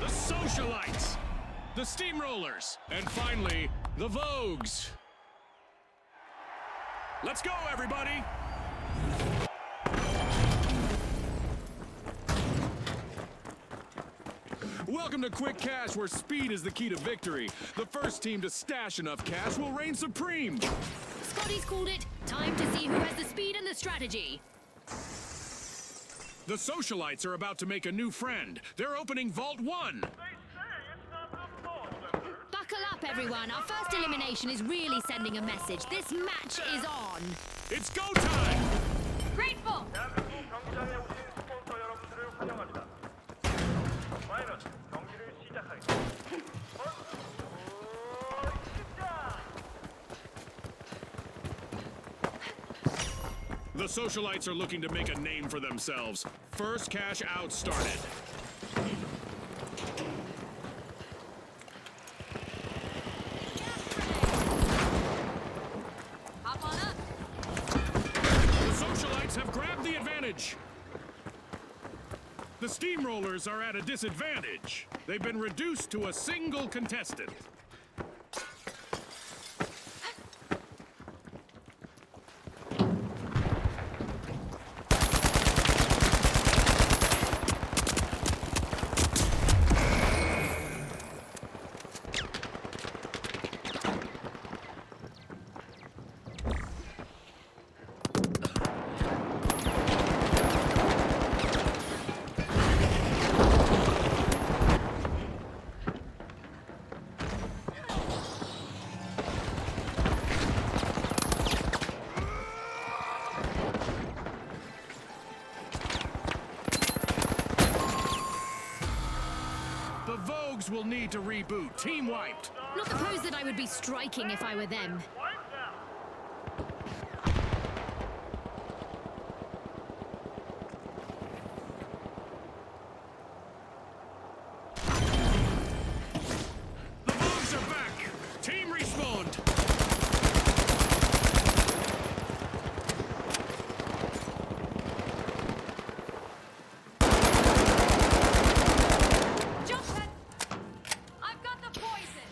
The Socialites, the Steamrollers, and finally, the Vogues. Let's go, everybody! Welcome to Quick Cash, where speed is the key to victory. The first team to stash enough cash will reign supreme. Scotty's called it. Time to see who has the speed and the strategy. The Socialites are about to make a new friend. They're opening Vault 1. Buckle up, everyone. Our first elimination is really sending a message. This match is on. It's go time! Grateful! The Socialites are looking to make a name for themselves. First cash out started. Hop on up. The Socialites have grabbed the advantage. The Steamrollers are at a disadvantage. They've been reduced to a single contestant. The Vogues will need to reboot. Team wiped. Not the pose that I would be striking if I were them. The Vogues are back. Team respawned. Jump pad! I've got the poison!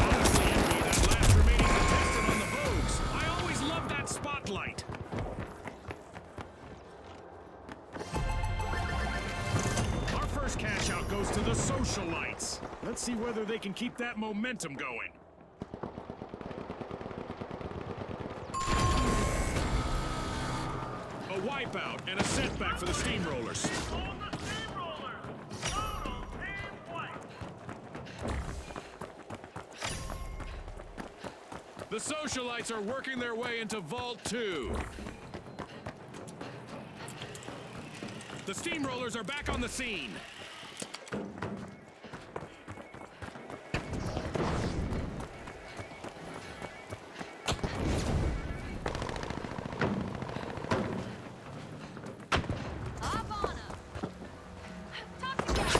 Honestly envy that last remaining contestant on the Vogues. I always loved that spotlight. Our first cash out goes to the Socialites. Let's see whether they can keep that momentum going. A wipeout and a setback for the Steamrollers. The Socialites are working their way into Vault 2. The Steamrollers are back on the scene. Hop on up! Talk together!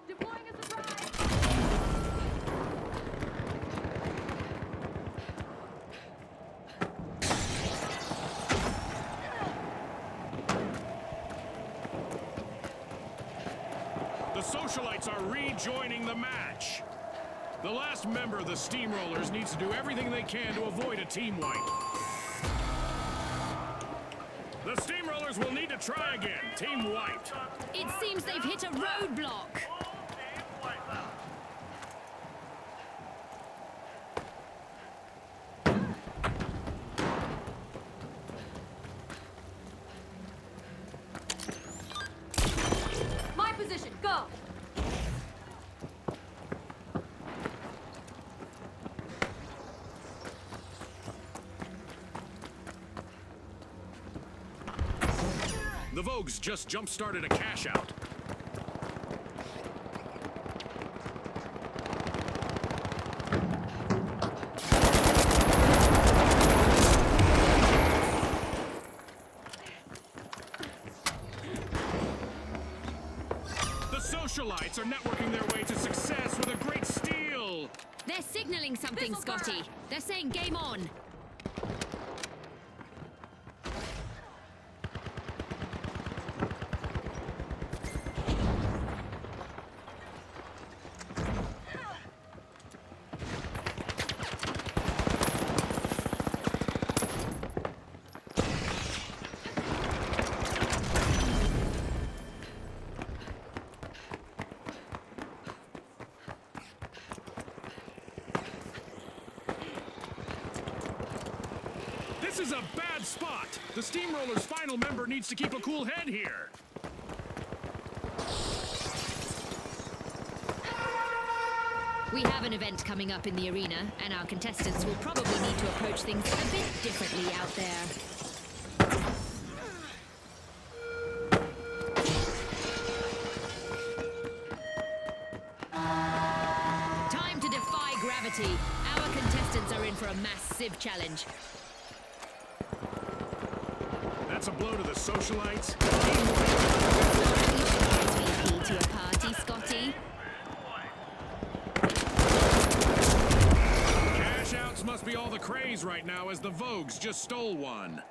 Deploying a surprise! The Socialites are rejoining the match. The last member of the Steamrollers needs to do everything they can to avoid a team wipe. The Steamrollers will need to try again. Team wiped. It seems they've hit a roadblock. My position, go! The Vogues just jump-started a cash-out. The Socialites are networking their way to success with a great steal. They're signaling something, Scotty. They're saying game on. This is a bad spot. The Steamroller's final member needs to keep a cool head here. We have an event coming up in the arena, and our contestants will probably need to approach things a bit differently out there. Time to defy gravity. Our contestants are in for a massive challenge. That's a blow to the Socialites. RSVP to a party, Scotty. Cash outs must be all the craze right now as the Vogues just stole one.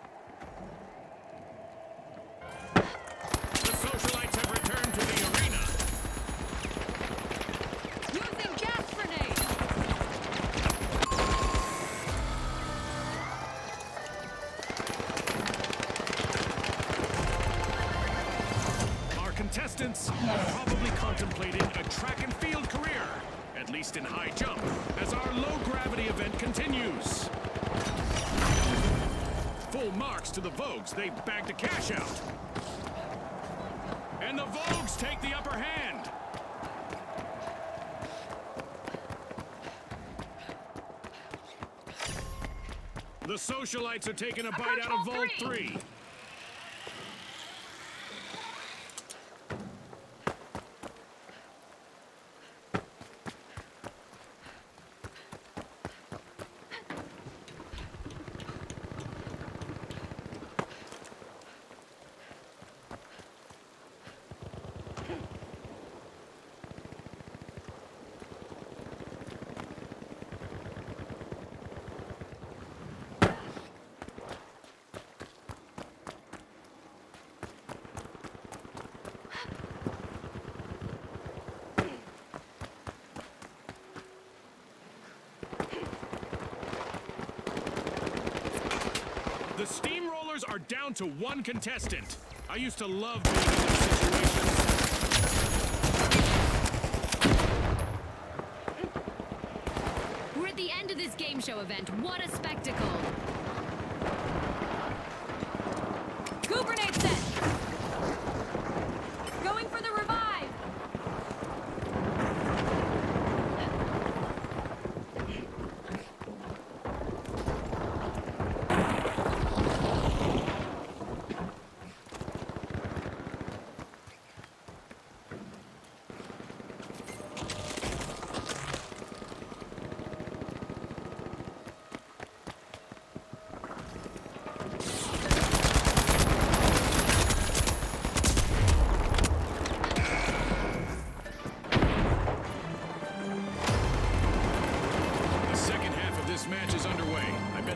The Socialites have returned to the arena. Using gas grenade! Our contestants are probably contemplating a track and field career, at least in high jump, as our low-gravity event continues. Full marks to the Vogues. They bagged a cash out. And the Vogues take the upper hand. The Socialites are taking a bite out of Vault 3. The Steamrollers are down to one contestant. I used to love being in these situations. We're at the end of this game show event. What a spectacle! Goo grenade set! Going for the revive!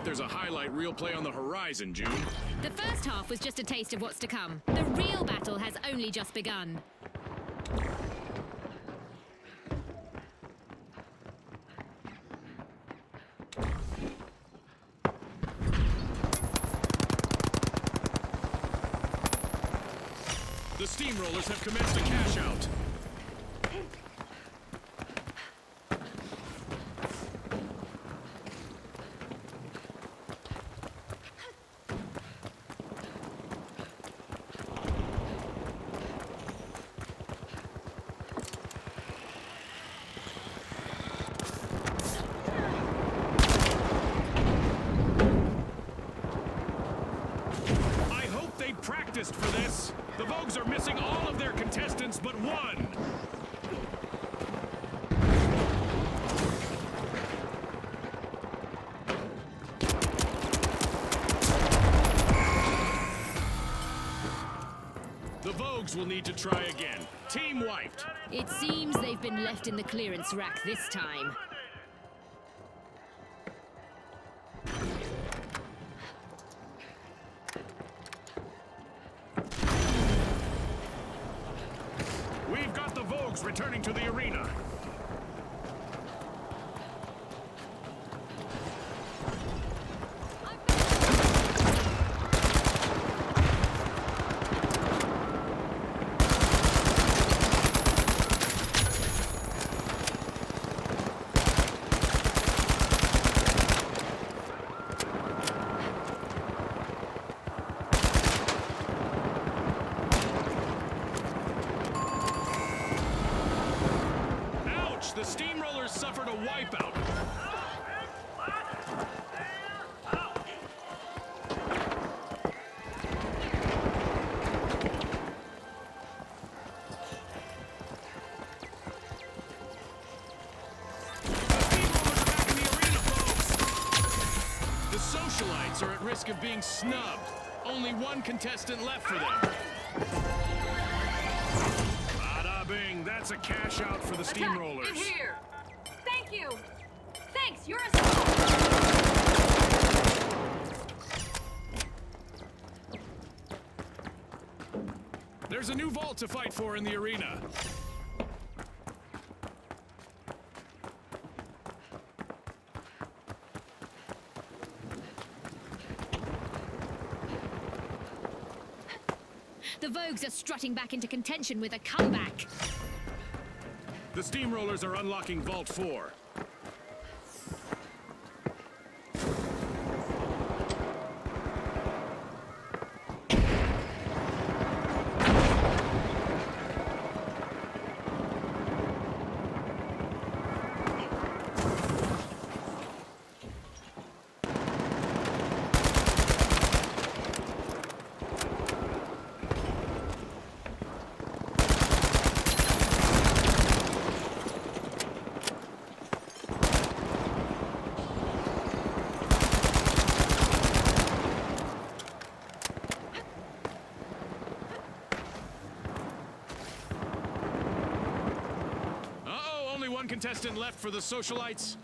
There's a highlight reel play on the horizon, June. The first half was just a taste of what's to come. The real battle has only just begun. The Steamrollers have commenced a cash out. practiced for this. The Vogues are missing all of their contestants but one. The Vogues will need to try again. Team wiped. It seems they've been left in the clearance rack this time. We've got the Vogues returning to the arena. The Steamrollers suffered a wipeout. The Socialites are at risk of being snubbed. Only one contestant left for them. Bada bing, that's a cash out for the Steamrollers. In here! Thank you! Thanks, you're a star! There's a new vault to fight for in the arena. The Vogues are strutting back into contention with a comeback. The Steamrollers are unlocking Vault 4. One contestant left for the Socialites.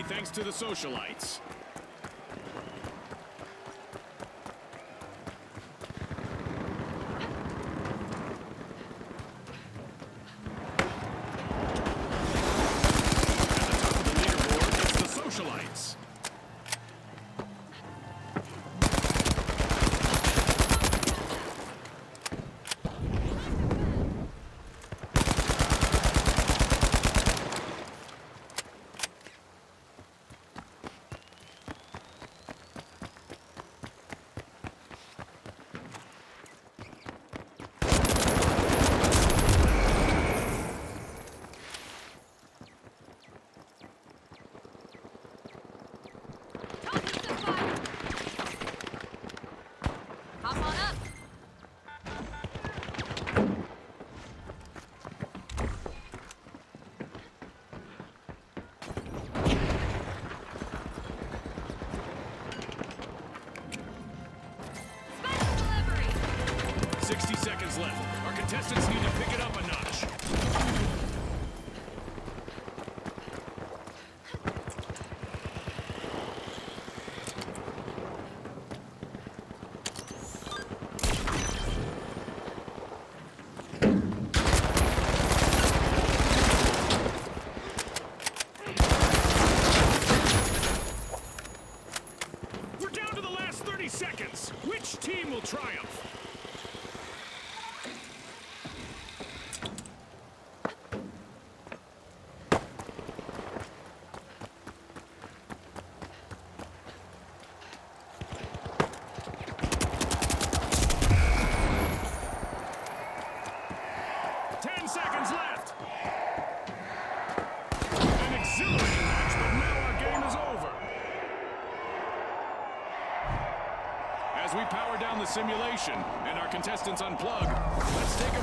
Thanks to the Socialites. fun. Our contestants need to pick it up a notch. We're down to the last 30 seconds. Which team will triumph? Seconds left. An exhilarating match, but now our game is over. As we power down the simulation and our contestants unplug, let's take a